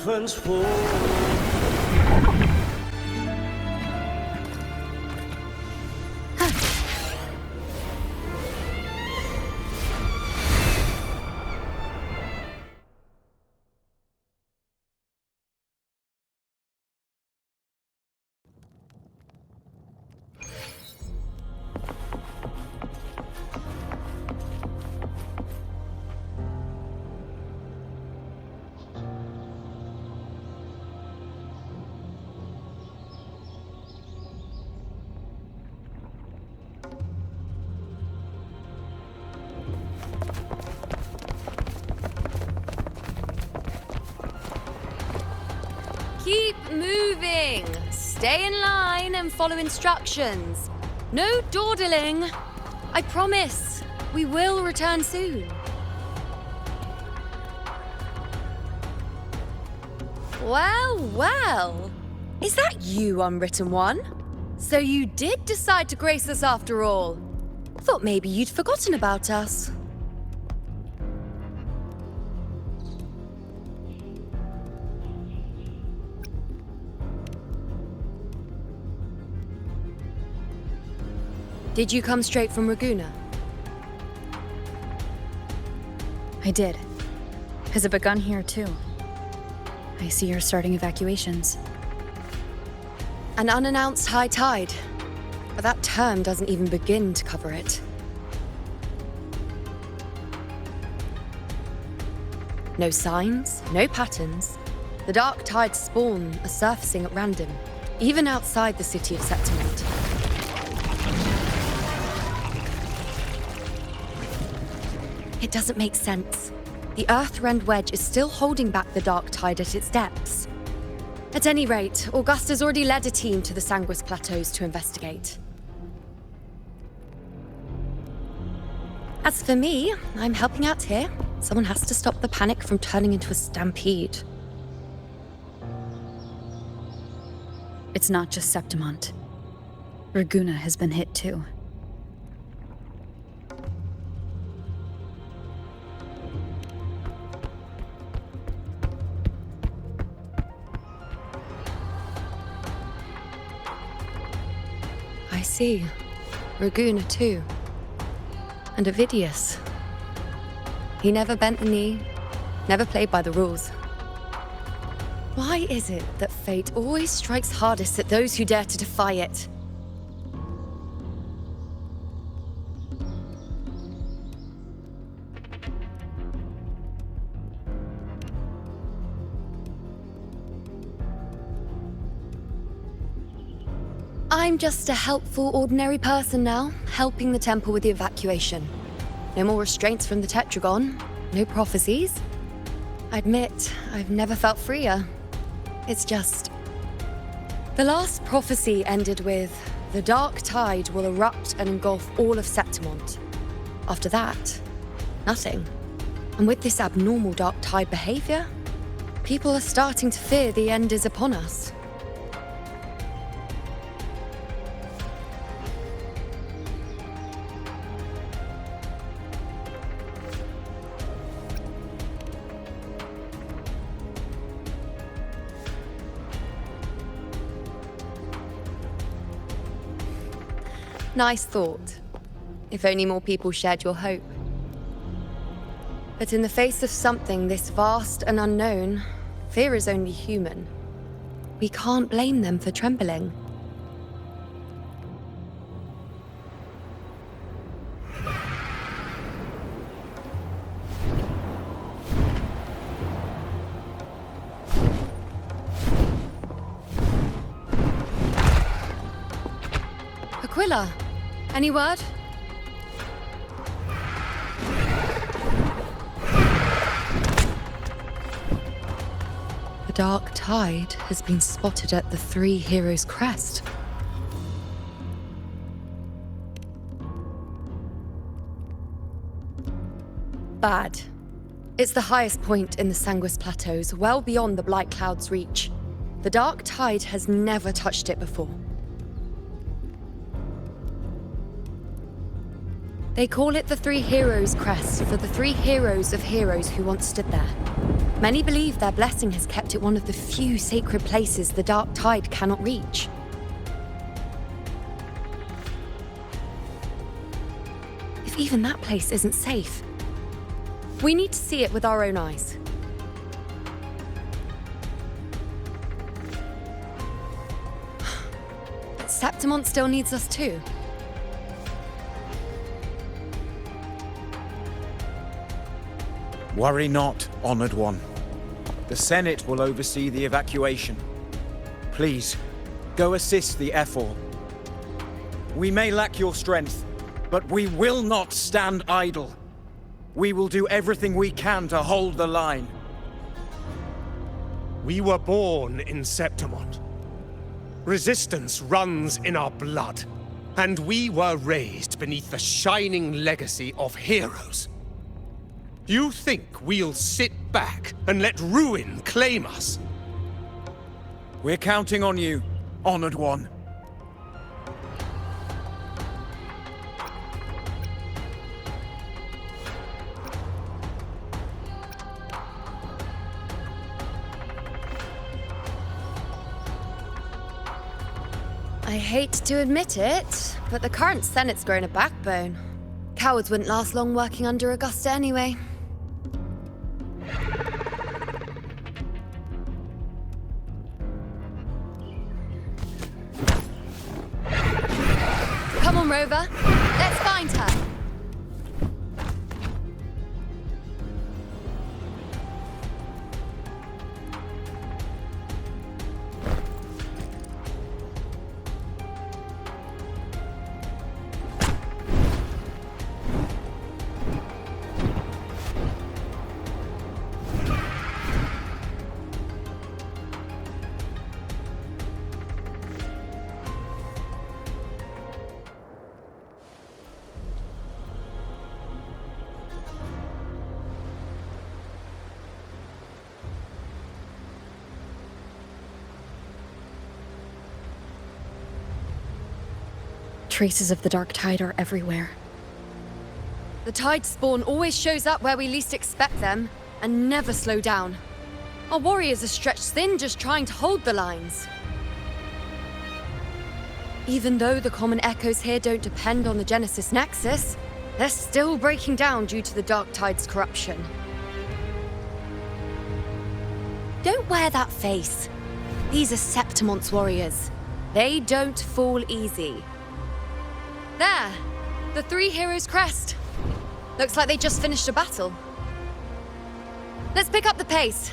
elephants fall. Keep moving! Stay in line and follow instructions. No dawdling. I promise, we will return soon. Well, well. Is that you, Unwritten One? So you did decide to grace us after all. Thought maybe you'd forgotten about us. Did you come straight from Raguna? I did. Has it begun here, too? I see you're starting evacuations. An unannounced high tide. But that term doesn't even begin to cover it. No signs, no patterns. The dark tide's spawn are surfacing at random, even outside the city of Septimont. It doesn't make sense. The Earth-rend wedge is still holding back the dark tide at its depths. At any rate, Augusta's already led a team to the Sanguis Plateaus to investigate. As for me, I'm helping out here. Someone has to stop the panic from turning into a stampede. It's not just Septimont. Raguna has been hit too. I see. Raguna too. And Ovidius. He never bent the knee, never played by the rules. Why is it that fate always strikes hardest at those who dare to defy it? I'm just a helpful, ordinary person now, helping the temple with the evacuation. No more restraints from the Tetragon, no prophecies. I admit, I've never felt freer. It's just... The last prophecy ended with, the dark tide will erupt and engulf all of Septimont. After that, nothing. And with this abnormal dark tide behavior, people are starting to fear the end is upon us. Nice thought. If only more people shared your hope. But in the face of something this vast and unknown, fear is only human. We can't blame them for trembling. Aquila, any word? The dark tide has been spotted at the Three Heroes' Crest. Bad. It's the highest point in the Sanguis Plateaus, well beyond the Blight Cloud's reach. The dark tide has never touched it before. They call it the Three Heroes Crest for the three heroes of heroes who once stood there. Many believe their blessing has kept it one of the few sacred places the dark tide cannot reach. If even that place isn't safe, we need to see it with our own eyes. But Septimont still needs us too. Worry not, Honored One. The Senate will oversee the evacuation. Please, go assist the Ephor. We may lack your strength, but we will not stand idle. We will do everything we can to hold the line. We were born in Septimont. Resistance runs in our blood, and we were raised beneath the shining legacy of heroes. You think we'll sit back and let ruin claim us? We're counting on you, Honored One. I hate to admit it, but the current Senate's grown a backbone. Cowards wouldn't last long working under Augusta anyway. Come on, Rover. Let's find her. Traces of the dark tide are everywhere. The tide spawn always shows up where we least expect them, and never slow down. Our warriors are stretched thin just trying to hold the lines. Even though the common echoes here don't depend on the Genesis Nexus, they're still breaking down due to the dark tide's corruption. Don't wear that face. These are Septimont's warriors. They don't fall easy. There! The Three Heroes Crest. Looks like they just finished a battle. Let's pick up the pace.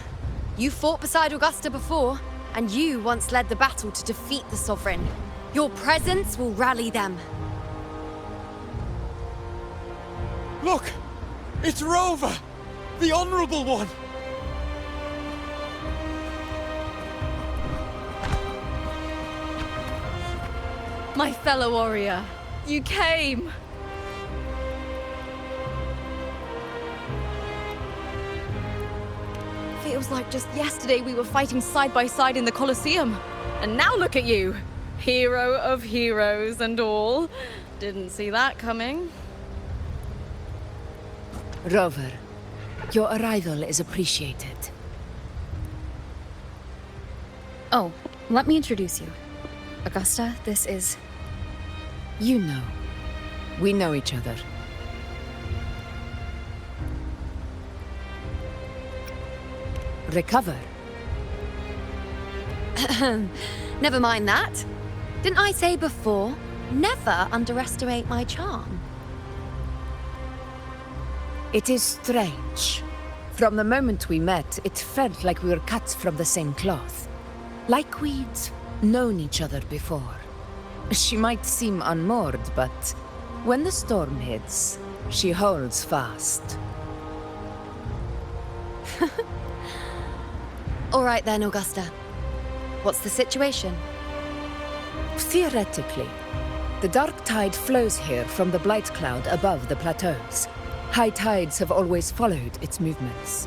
You fought beside Augusta before, and you once led the battle to defeat the Sovereign. Your presence will rally them. Look! It's Rover! The Honorable One! My fellow warrior, you came! Feels like just yesterday we were fighting side by side in the Colosseum. And now look at you! Hero of heroes and all. Didn't see that coming. Rover, your arrival is appreciated. Oh, let me introduce you. Augusta, this is... You know. We know each other. Recover. Never mind that. Didn't I say before, never underestimate my charm? It is strange. From the moment we met, it felt like we were cut from the same cloth. Like we'd known each other before. She might seem unmoored, but when the storm hits, she holds fast. All right then, Augusta. What's the situation? Theoretically, the dark tide flows here from the blight cloud above the plateaus. High tides have always followed its movements.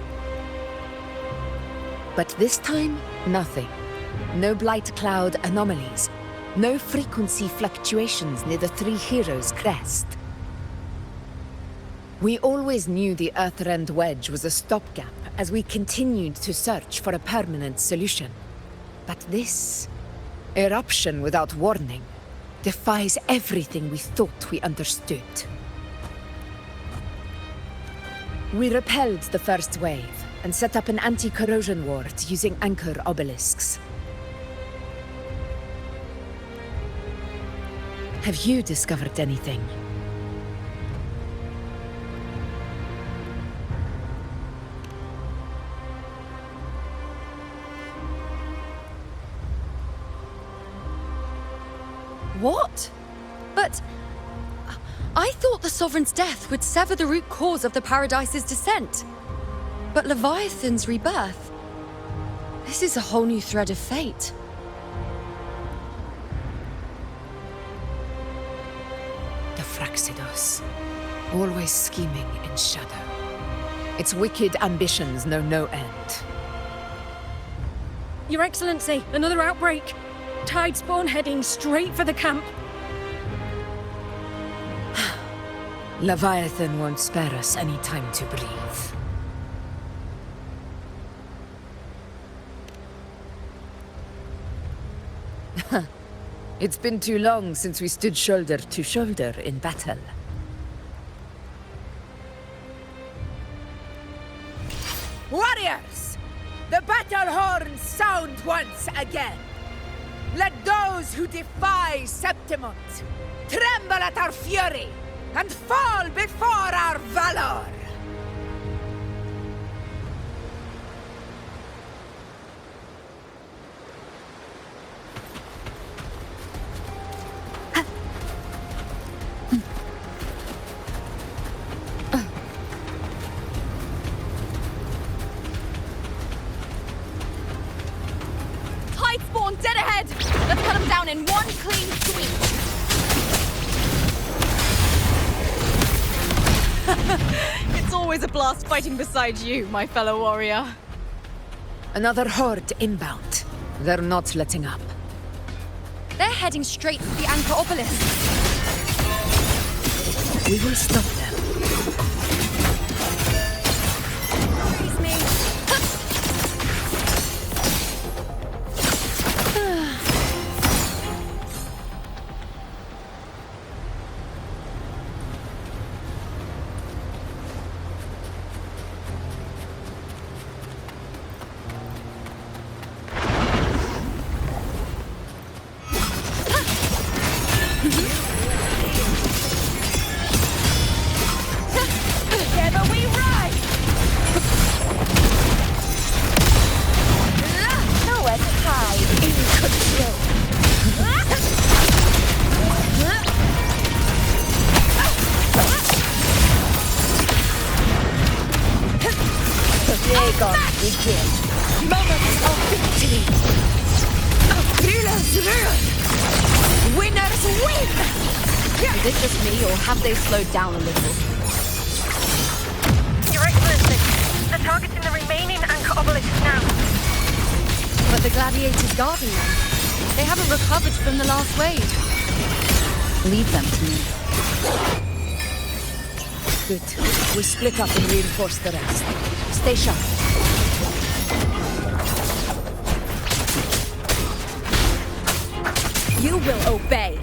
But this time, nothing. No blight cloud anomalies. No frequency fluctuations near the Three Heroes Crest. We always knew the Earthrend Wedge was a stopgap as we continued to search for a permanent solution. But this eruption without warning defies everything we thought we understood. We repelled the first wave and set up an anti-corrosion ward using anchor obelisks. Have you discovered anything? What? But I thought the Sovereign's death would sever the root cause of the Paradise's descent. But Leviathan's rebirth? This is a whole new thread of fate. The Fraxidos, always scheming in shadow. Its wicked ambitions know no end. Your Excellency, another outbreak. Tide spawn heading straight for the camp. Leviathan won't spare us any time to breathe. It's been too long since we stood shoulder to shoulder in battle. Warriors! The battle horns sound once again! Let those who defy Septimont tremble at our fury and fall before our valor! Tide spawn dead ahead! Let's cut them down in one clean sweep! It's always a blast fighting beside you, my fellow warrior. Another horde inbound. They're not letting up. They're heading straight for the anchor obelisk. We will stop them. Freeze me. Together we rise! Nowhere to hide in control. Dagon begin. Moments of victory. Rulers rule. Winners win. Is it just me, or have they slowed down a little? Your Excellency, they're targeting the remaining anchor obelisks now. But the gladiators guarding them. They haven't recovered from the last wave. Leave them to me. Good. We split up and reinforce the rest. Stay sharp. You will obey.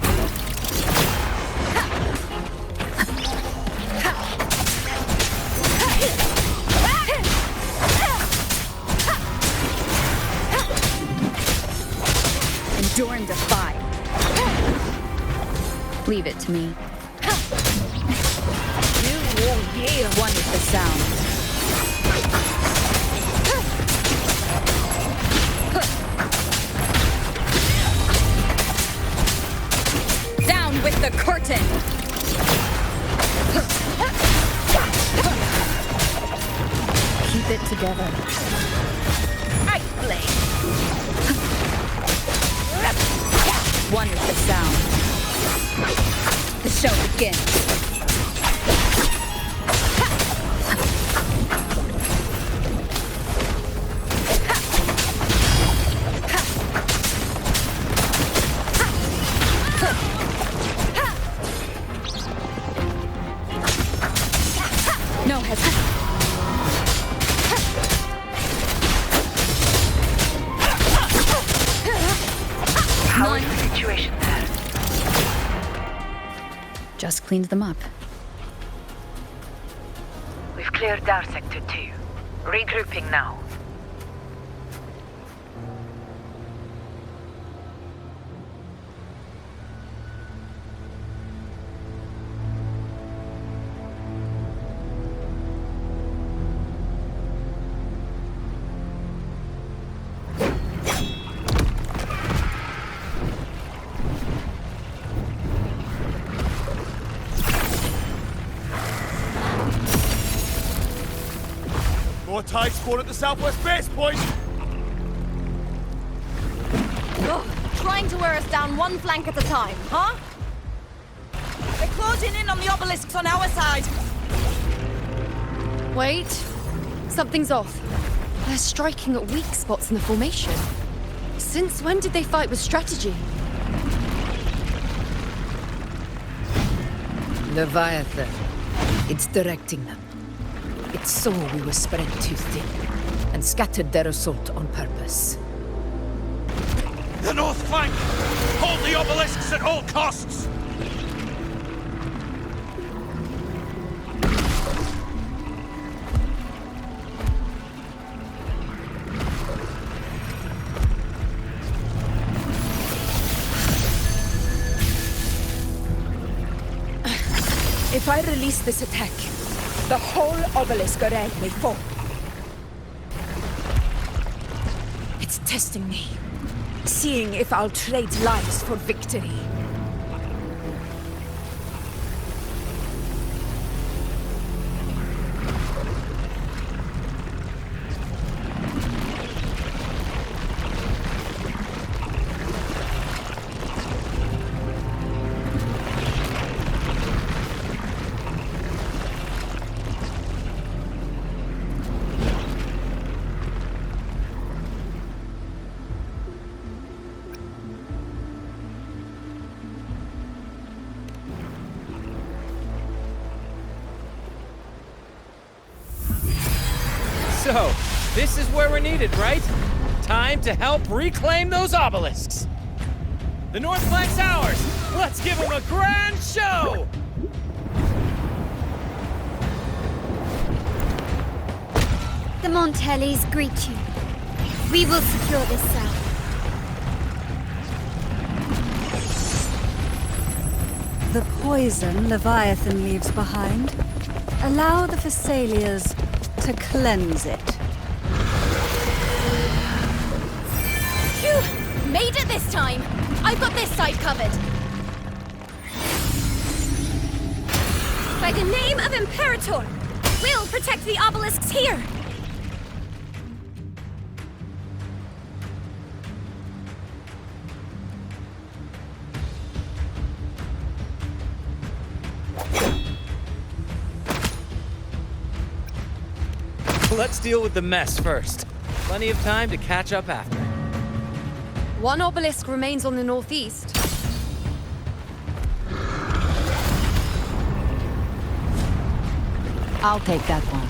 Endure and defy. Leave it to me. You will yield. One is the sound. Down with the curtain! Keep it together. Ice blade. One is the sound. The show begins. Just cleaned them up. We've cleared our sector 2. Regrouping now. More tide spawn at the southwest base point! Ugh, trying to wear us down one flank at a time, huh? They're closing in on the obelisks on our side. Wait. Something's off. They're striking at weak spots in the formation. Since when did they fight with strategy? Leviathan. It's directing them. It saw we were spread too thin, and scattered their assault on purpose. The north flank! Hold the obelisks at all costs! If I release this attack, the whole obelisk array may fall. It's testing me, seeing if I'll trade lives for victory. So, this is where we're needed, right? Time to help reclaim those obelisks. The north flank's ours. Let's give them a grand show! The Montellis greet you. We will secure this cell. The poison Leviathan leaves behind, allow the Phassalias to cleanse it. Phew! Made it this time! I've got this side covered. By the name of Imperator, we'll protect the obelisks here! Let's deal with the mess first. Plenty of time to catch up after. One obelisk remains on the northeast. I'll take that one.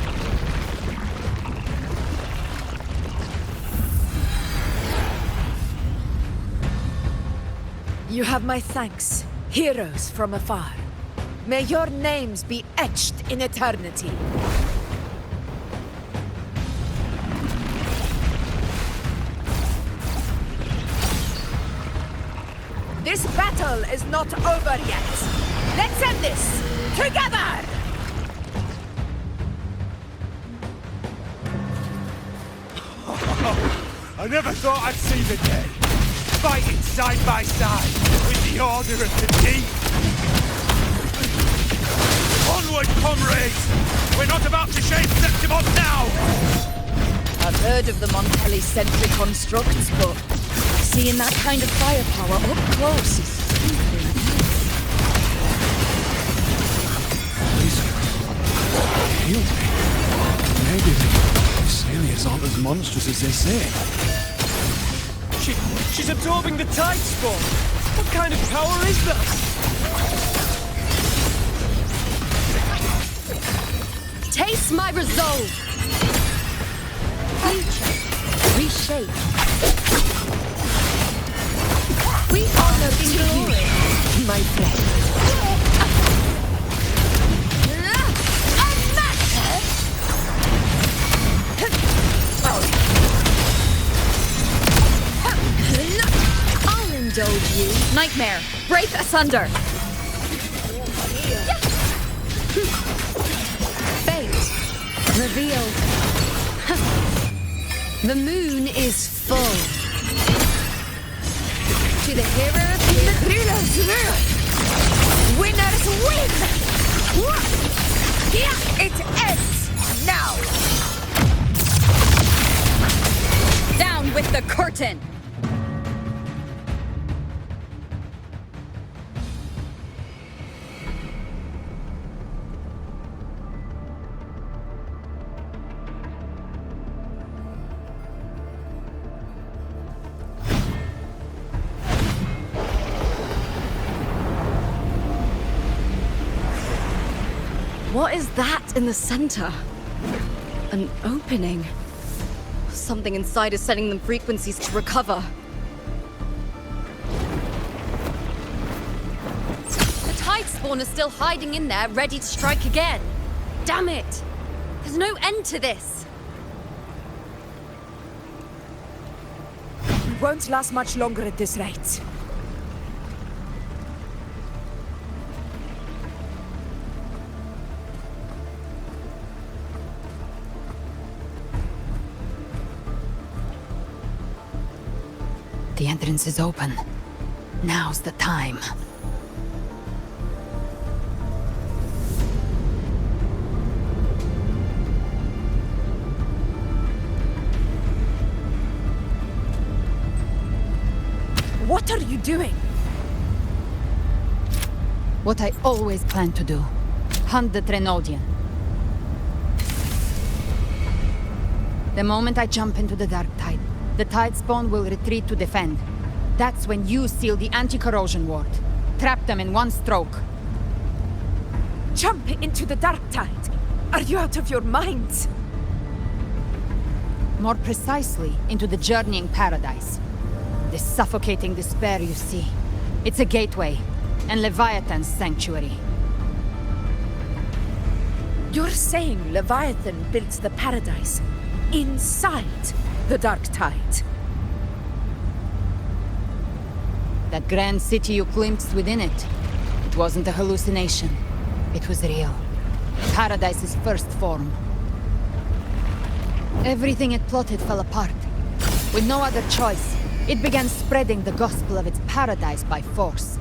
You have my thanks, heroes from afar. May your names be etched in eternity. This battle is not over yet. Let's end this together! I never thought I'd see the day. Fighting side by side with the Order of the Deep. Onward, comrades! We're not about to shake Septimont now! I've heard of the Montelli-centric constructs, but seeing that kind of firepower up close is something. Maybe the Phassalias aren't as monstrous as they say. She's absorbing the tide spawn! What kind of power is that? Taste my resolve! Future. Reshape. We honor in glory, my friend. Nightmare, break asunder! Fate. Revealed. The moon is full. To the hero of heroes. Winners win! It ends now! Down with the curtain! What is that in the center? An opening. Something inside is sending them frequencies to recover. The tide spawn is still hiding in there, ready to strike again. Damn it! There's no end to this. We won't last much longer at this rate. The entrance is open. Now's the time. What are you doing? What I always planned to do. Hunt the Trenodian. The moment I jump into the dark tide, the tide spawn will retreat to defend. That's when you seal the anti-corrosion ward. Trap them in one stroke. Jump into the dark tide! Are you out of your mind? More precisely, into the journeying paradise. This suffocating despair you see. It's a gateway, and Leviathan's sanctuary. You're saying Leviathan built the paradise inside the dark tide? That grand city you glimpsed within it, it wasn't a hallucination. It was real. Paradise's first form. Everything it plotted fell apart. With no other choice, it began spreading the gospel of its paradise by force.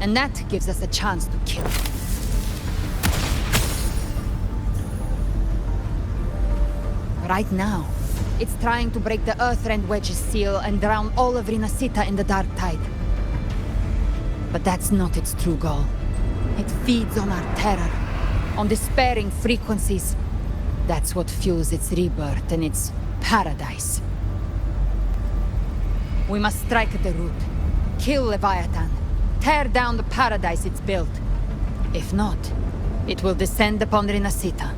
And that gives us a chance to kill it. Right now, it's trying to break the Earthrend Wedge's seal and drown all of Rinasita in the dark tide. But that's not its true goal. It feeds on our terror, on despairing frequencies. That's what fuels its rebirth and its paradise. We must strike at the root, kill Leviathan, tear down the paradise it's built. If not, it will descend upon Rinasita,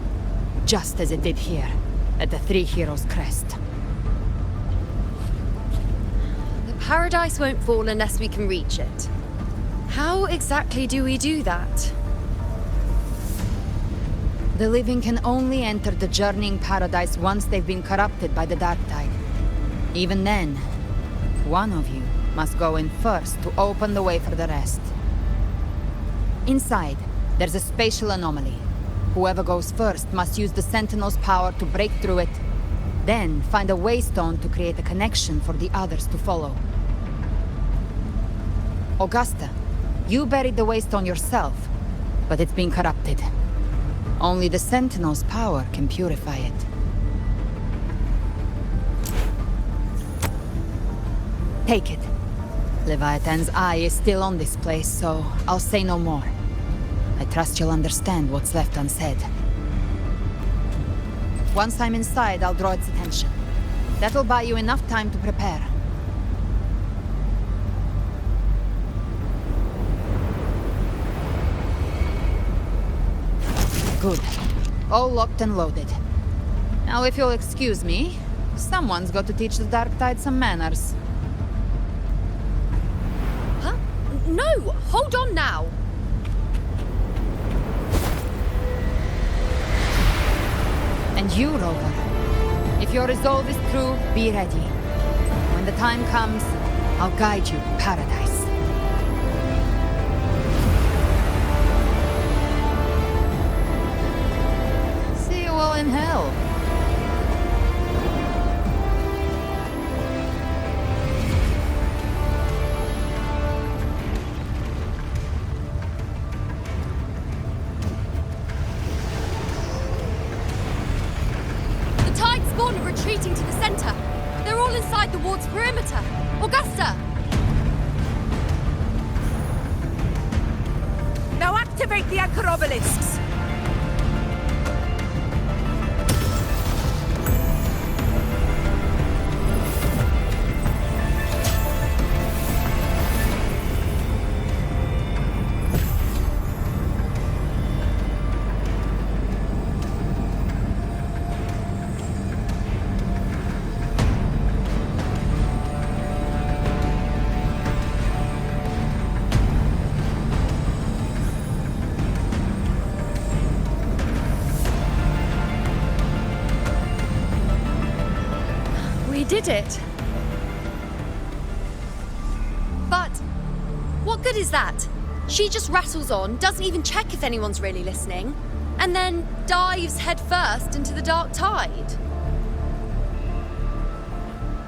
just as it did here, at the Three Heroes' Crest. The paradise won't fall unless we can reach it. How exactly do we do that? The living can only enter the journeying paradise once they've been corrupted by the dark tide. Even then, one of you must go in first to open the way for the rest. Inside, there's a spatial anomaly. Whoever goes first must use the Sentinel's power to break through it, then find a waystone to create a connection for the others to follow. Augusta, you buried the waystone yourself, but it's been corrupted. Only the Sentinel's power can purify it. Take it. Leviathan's eye is still on this place, so I'll say no more. I trust you'll understand what's left unsaid. Once I'm inside, I'll draw its attention. That'll buy you enough time to prepare. Good. All locked and loaded. Now, if you'll excuse me, someone's got to teach the Dark Tide some manners. Huh? No! Hold on now! And you, Rover. If your resolve is true, be ready. When the time comes, I'll guide you to paradise. outside the ward's perimeter. Augusta! Now activate the anchor obelisks! We did it. But what good is that? She just rattles on, doesn't even check if anyone's really listening, and then dives headfirst into the dark tide.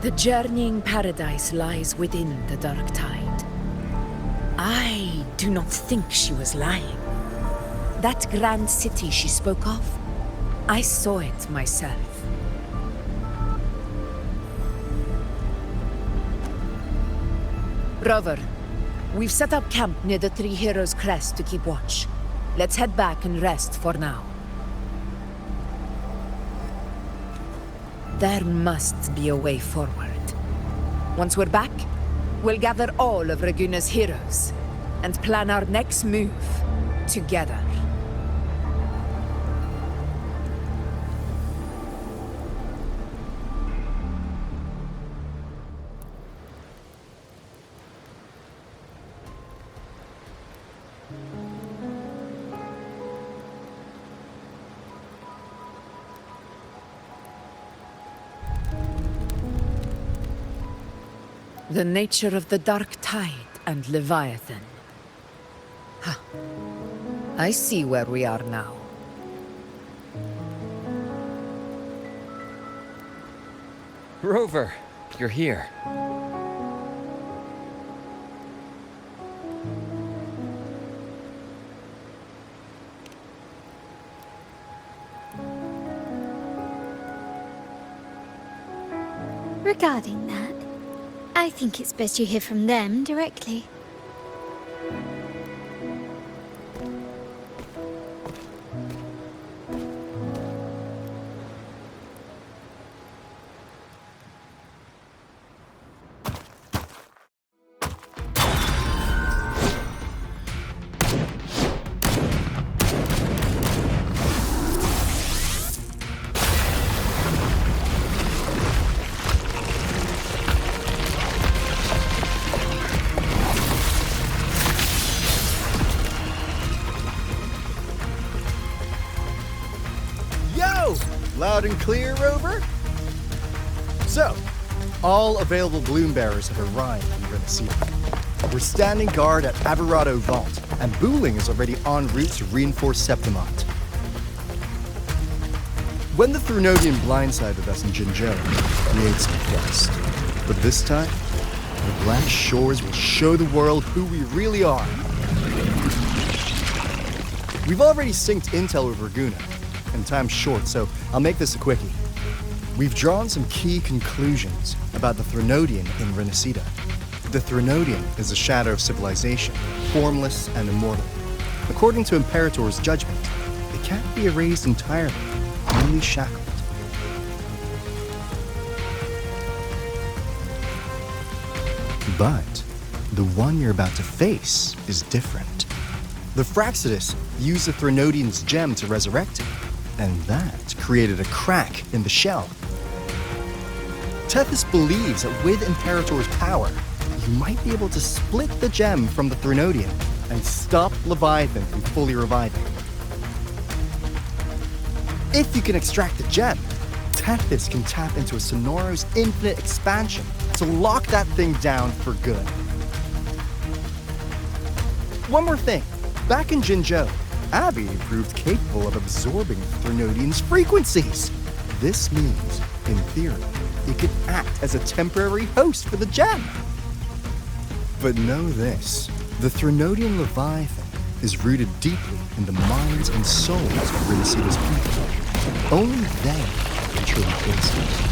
The journeying paradise lies within the dark tide. I do not think she was lying. That grand city she spoke of, I saw it myself. Rover, we've set up camp near the Three Heroes Crest to keep watch. Let's head back and rest for now. There must be a way forward. Once we're back, we'll gather all of Raguna's heroes and plan our next move together. The nature of the dark tide and Leviathan. Huh. I see where we are now. Rover, you're here. Regarding that, I think it's best you hear from them directly. Loud and clear, Rover? So, all available bloom bearers have arrived in Renacida. We're standing guard at Aberrado Vault, and Booling is already en route to reinforce Septimont. When the Threnodian blindsided us in Jinzhou, we made some quest. But this time, the Black Shores will show the world who we really are. We've already synced intel with Raguna, and time's short, so I'll make this a quickie. We've drawn some key conclusions about the Threnodian in Renacida. The Threnodian is a shadow of civilization, formless and immortal. According to Imperator's judgment, it can't be erased entirely, only shackled. But the one you're about to face is different. The Fraxidus used the Threnodian's gem to resurrect it, and that created a crack in the shell. Tethys believes that with Imperator's power, you might be able to split the gem from the Threnodian and stop Leviathan from fully reviving. If you can extract the gem, Tethys can tap into a Sonoro's infinite expansion to lock that thing down for good. One more thing. Back in Jinzhou, Abby proved capable of absorbing Threnodian's frequencies. This means, in theory, it could act as a temporary host for the gem. But know this, the Threnodian Leviathan is rooted deeply in the minds and souls of Renacida's people. Only they can truly face it.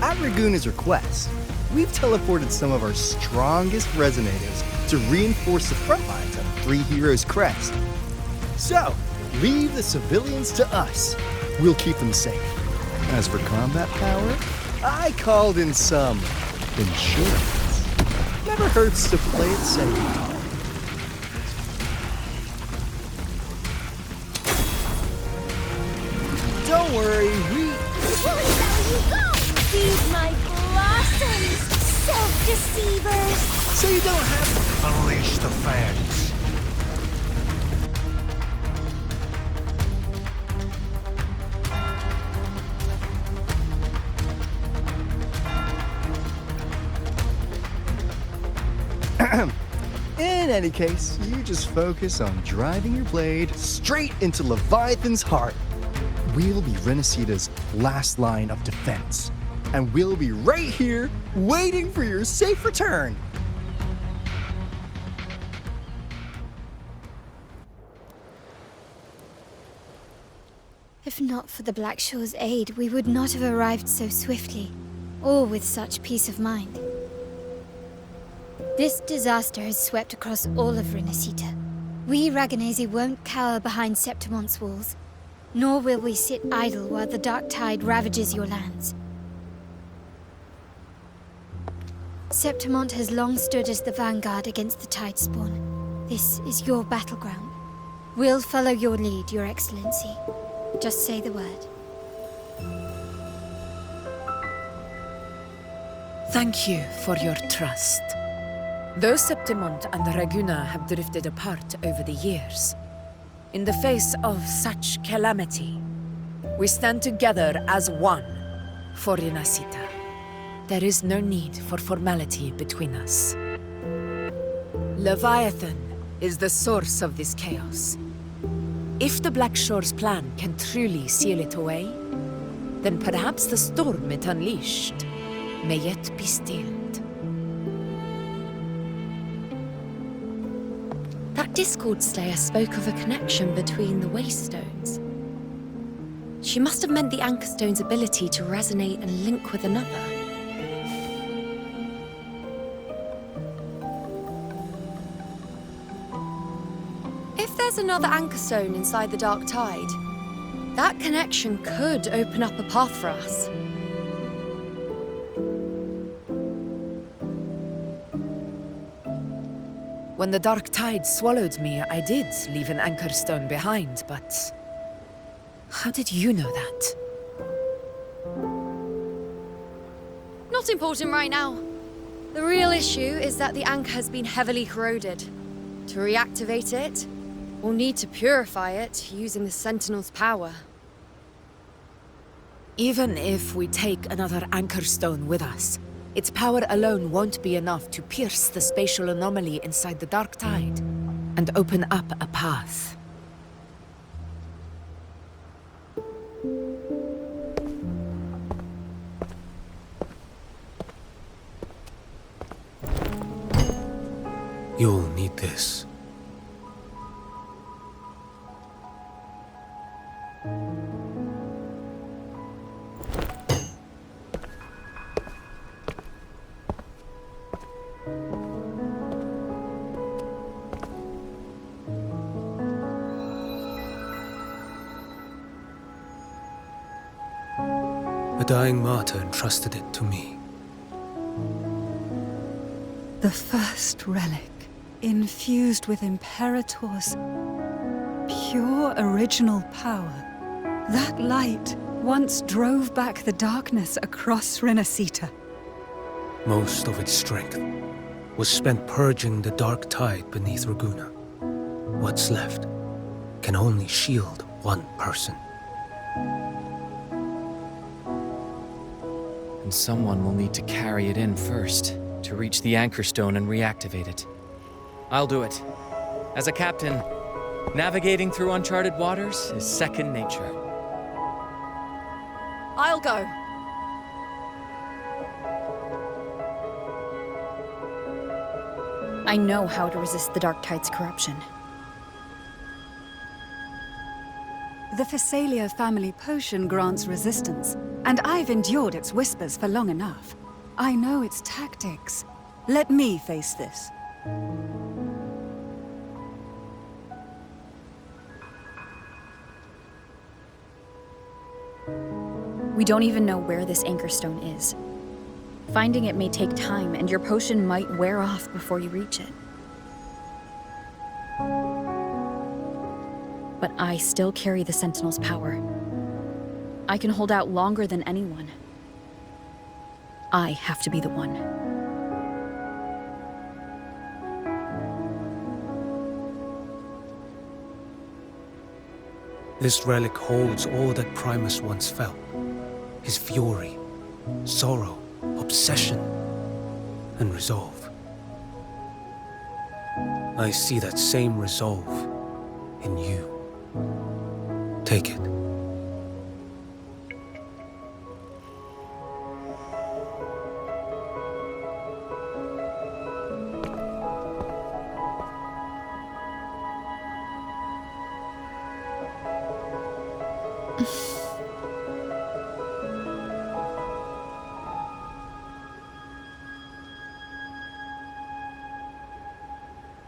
At Raguna's request, we've teleported some of our strongest resonators to reinforce the front lines of Three Heroes Crest. So, leave the civilians to us. We'll keep them safe. As for combat power, I called in some insurance. Never hurts to play it safe. Don't worry, Where you go? Feed my blossoms, self-deceivers! So you don't have to Unleash the fans. In any case, you just focus on driving your blade straight into Leviathan's heart. We'll be Renacita's last line of defense, and we'll be right here waiting for your safe return. If not for the Black Shore's aid, we would not have arrived so swiftly, or with such peace of mind. This disaster has swept across all of Renacita. We Raganese won't cower behind Septimont's walls, nor will we sit idle while the dark tide ravages your lands. Septimont has long stood as the vanguard against the tide spawn. This is your battleground. We'll follow your lead, Your Excellency. Just say the word. Thank you for your trust. Though Septimont and Raguna have drifted apart over the years, in the face of such calamity, we stand together as one for Renacita. There is no need for formality between us. Leviathan is the source of this chaos. If the Black Shore's plan can truly seal it away, then perhaps the storm it unleashed may yet be stilled. That Discord Slayer spoke of a connection between the Waystones. She must have meant the Anchorstone's ability to resonate and link with another. If there's another Anchorstone inside the Dark Tide, that connection could open up a path for us. When the Dark Tide swallowed me, I did leave an Anchorstone behind, but... how did you know that? Not important right now. The real issue is that the anchor has been heavily corroded. To reactivate it, we'll need to purify it using the Sentinel's power. Even if we take another Anchorstone with us, its power alone won't be enough to pierce the spatial anomaly inside the Dark Tide and open up a path. You'll need this. A dying martyr entrusted it to me. The first relic, infused with Imperator's pure original power. That light once drove back the darkness across Renacita. Most of its strength was spent purging the dark tide beneath Raguna. What's left can only shield one person. And someone will need to carry it in first, to reach the Anchorstone and reactivate it. I'll do it. As a captain, navigating through uncharted waters is second nature. I'll go. I know how to resist the Dark Tide's corruption. The Phasalia family potion grants resistance, And I've endured its whispers for long enough. I know its tactics. Let me face this. We don't even know where this anchor stone is. Finding it may take time, and your potion might wear off before you reach it. But I still carry the Sentinel's power. I can hold out longer than anyone. I have to be the one. This relic holds all that Primus once felt. His fury, sorrow, obsession, and resolve. I see that same resolve in you. Take it.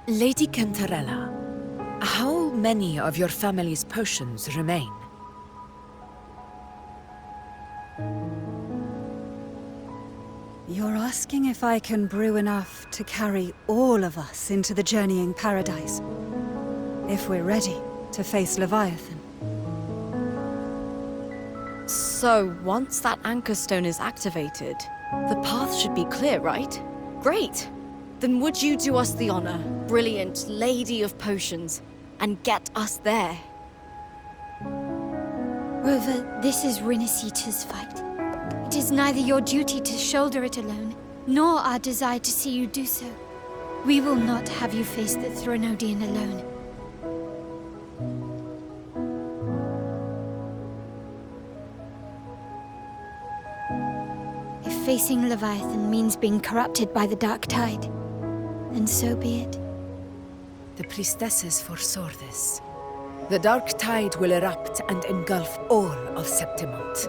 Lady Cantarella, how many of your family's potions remain? You're asking if I can brew enough to carry all of us into the journeying paradise. If we're ready to face Leviathan. So, once that anchor stone is activated, the path should be clear, right? Great! Then would you do us the honor, brilliant Lady of Potions, and get us there? Rover, this is Rinasita's fight. It is neither your duty to shoulder it alone, nor our desire to see you do so. We will not have you face the Thronodian alone. If facing Leviathan means being corrupted by the Dark Tide, then so be it. The priestesses foresaw this. The Dark Tide will erupt and engulf all of Septimont.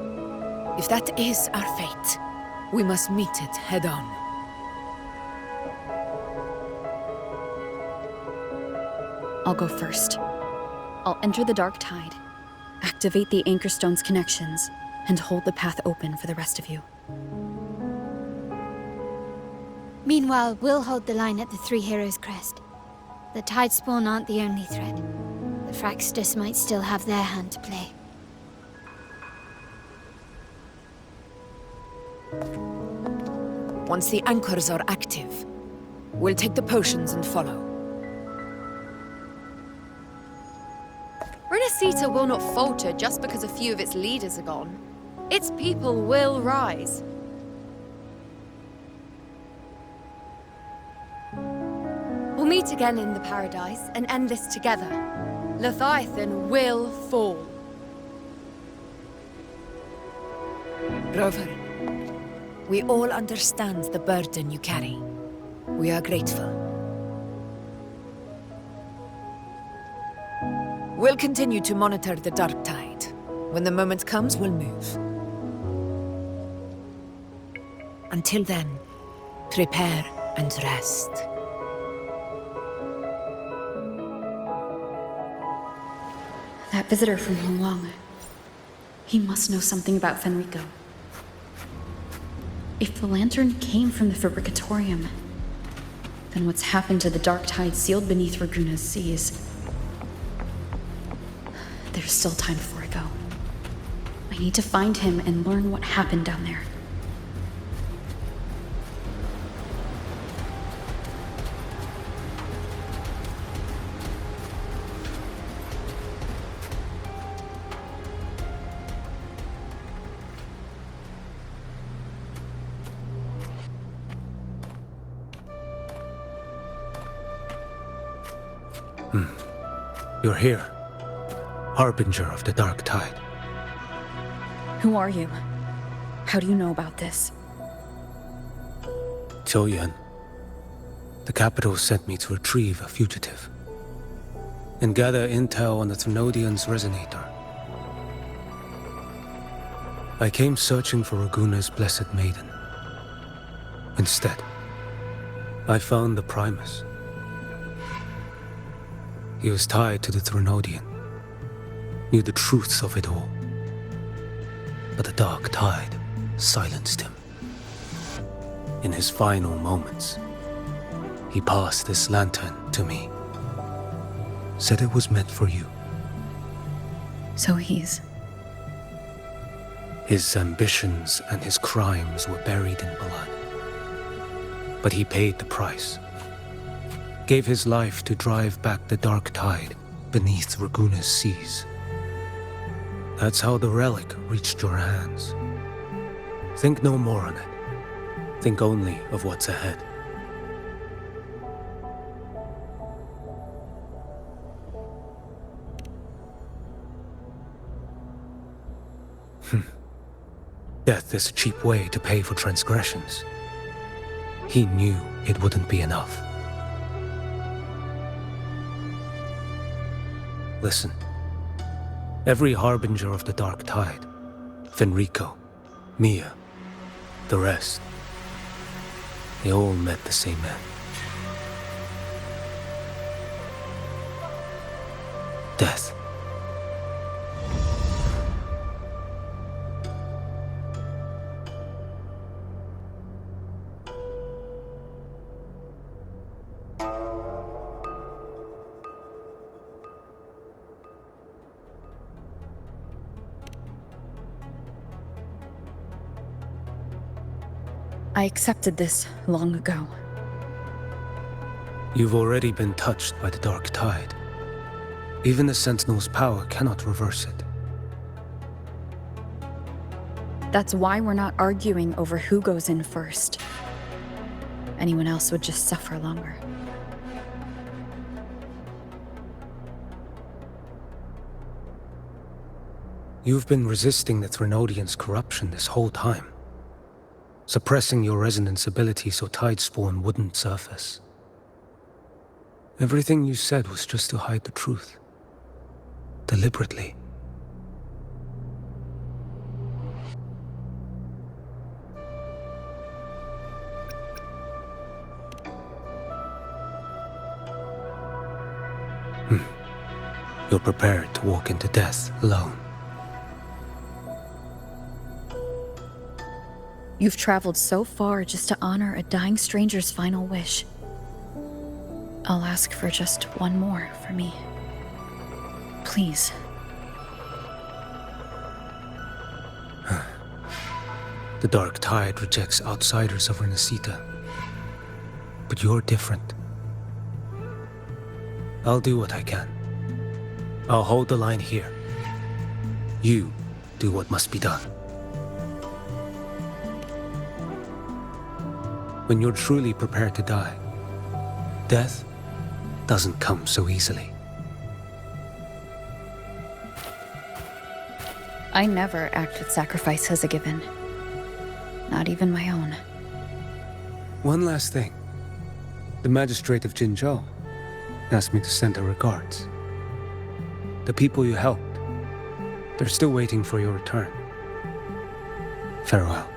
If that is our fate, we must meet it head-on. I'll go first. I'll enter the Dark Tide, activate the Anchor Stone's connections, and hold the path open for the rest of you. Meanwhile, we'll hold the line at the Three Heroes Crest. The Tidespawn aren't the only threat. The Fraxtus might still have their hand to play. Once the anchors are active, we'll take the potions and follow. Rinasita will not falter just because a few of its leaders are gone. Its people will rise. We'll meet again in the paradise and end this together. Leviathan will fall. Rover, we all understand the burden you carry. We are grateful. We'll continue to monitor the Dark Tide. When the moment comes, we'll move. Until then, prepare and rest. That visitor from Huang, he must know something about Fenrico. If the lantern came from the Fabricatorium, then what's happened to the Dark Tide sealed beneath Raguna's seas? There's still time before I go. I need to find him and learn what happened down there. You're here, Harbinger of the Dark Tide. Who are you? How do you know about this? Choyan. The capital sent me to retrieve a fugitive and gather intel on the Thnodian's resonator. I came searching for Raguna's blessed maiden. Instead, I found the Primus. He was tied to the Threnodian, knew the truths of it all. But the dark tide silenced him. In his final moments, he passed this lantern to me. Said it was meant for you. So he's... His ambitions and his crimes were buried in blood. But he paid the price. Gave his life to drive back the dark tide beneath Raguna's seas. That's how the relic reached your hands. Think no more on it. Think only of what's ahead. Death is a cheap way to pay for transgressions. He knew it wouldn't be enough. Listen. Every harbinger of the dark tide, Fenrico, Mia, the rest, they all met the same end. Death. I accepted this long ago. You've already been touched by the dark tide. Even the Sentinel's power cannot reverse it. That's why we're not arguing over who goes in first. Anyone else would just suffer longer. You've been resisting the Threnodian's corruption this whole time. Suppressing your resonance ability so Tidespawn wouldn't surface. Everything you said was just to hide the truth. Deliberately. You're prepared to walk into death alone. You've traveled so far just to honor a dying stranger's final wish. I'll ask for just one more for me. Please. The dark tide rejects outsiders of Renacita. But you're different. I'll do what I can. I'll hold the line here. You do what must be done. When you're truly prepared to die, death doesn't come so easily. I never act with sacrifice as a given. Not even my own. One last thing. The magistrate of Jinzhou asked me to send her regards. The people you helped, they're still waiting for your return. Farewell.